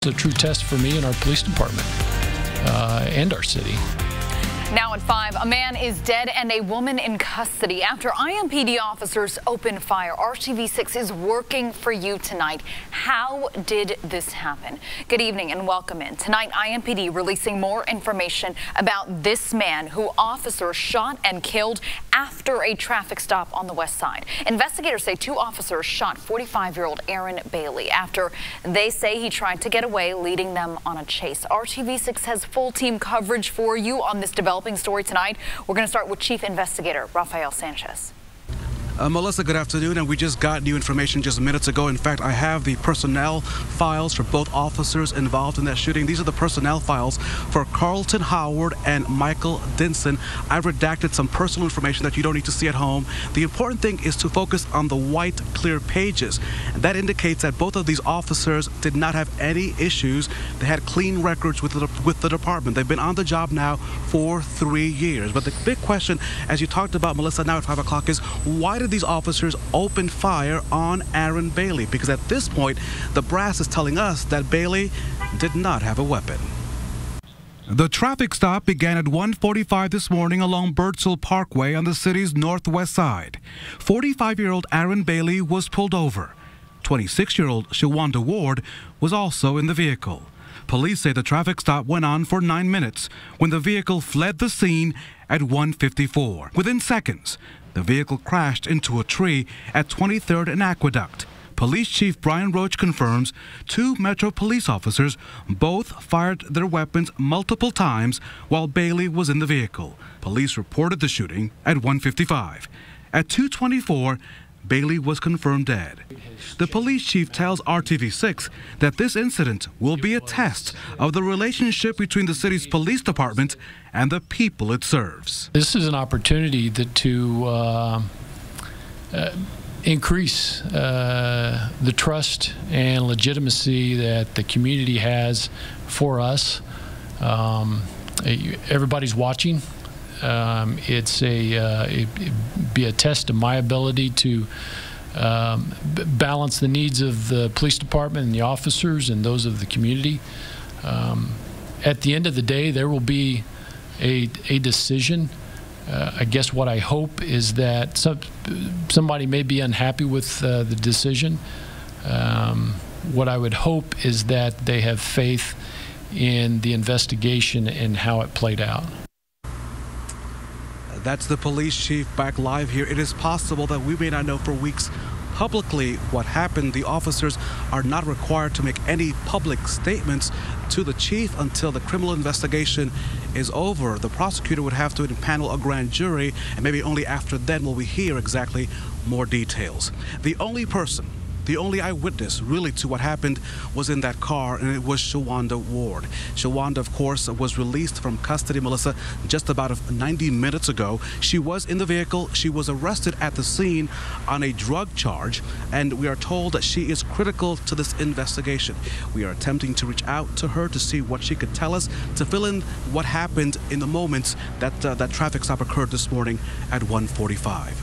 It's a true test for me and our police department and our city. Now at 5, a man is dead and a woman in custody after IMPD officers opened fire. RTV6 is working for you tonight. How did this happen? Good evening and welcome in. Tonight, IMPD releasing more information about this man who officers shot and killed after a traffic stop on the west side. Investigators say 2 officers shot 45-year-old Aaron Bailey after they say he tried to get away, leading them on a chase. RTV6 has full team coverage for you on this developing story tonight. We're going to start with Chief Investigator Rafael Sanchez. Melissa, good afternoon, and we just got new information just minutes ago. In fact, I have the personnel files for both officers involved in that shooting. These are the personnel files for Carlton Howard and Michael Dinson. I've redacted some personal information that you don't need to see at home. The important thing is to focus on the white, clear pages. And that indicates that both of these officers did not have any issues. They had clean records with the department. They've been on the job now for 3 years. But the big question, as you talked about, Melissa, now at 5 o'clock, is why did these officers open fire on Aaron Bailey? Because at this point, the brass is telling us that Bailey did not have a weapon. The traffic stop began at 1:45 this morning along Birdsell Parkway on the city's northwest side. 45-year-old Aaron Bailey was pulled over. 26-year-old Shawanda Ward was also in the vehicle. Police say the traffic stop went on for 9 minutes when the vehicle fled the scene at 1:54. Within seconds, the vehicle crashed into a tree at 23rd and Aqueduct. Police Chief Brian Roach confirms 2 Metro police officers both fired their weapons multiple times while Bailey was in the vehicle. Police reported the shooting at 1:55. At 2:24, Bailey was confirmed dead. The police chief tells RTV6 that this incident will be a test of the relationship between the city's police department and the people it serves. This is an opportunity to increase the trust and legitimacy that the community has for us. Everybody's watching. It'd be a test of my ability to balance the needs of the police department and the officers and those of the community. At the end of the day, there will be a decision. I guess what I hope is that somebody may be unhappy with the decision. What I would hope is that they have faith in the investigation and how it played out. That's the police chief back live here. It is possible that we may not know for weeks publicly what happened. The officers are not required to make any public statements to the chief until the criminal investigation is over. The prosecutor would have to impanel a grand jury, and maybe only after then will we hear exactly more details. The only eyewitness really to what happened was in that car, and it was Shawanda Ward. Shawanda, of course, was released from custody, Melissa, just about 90 minutes ago. She was in the vehicle. She was arrested at the scene on a drug charge, and we are told that she is critical to this investigation. We are attempting to reach out to her to see what she could tell us, to fill in what happened in the moments that that traffic stop occurred this morning at 1:45.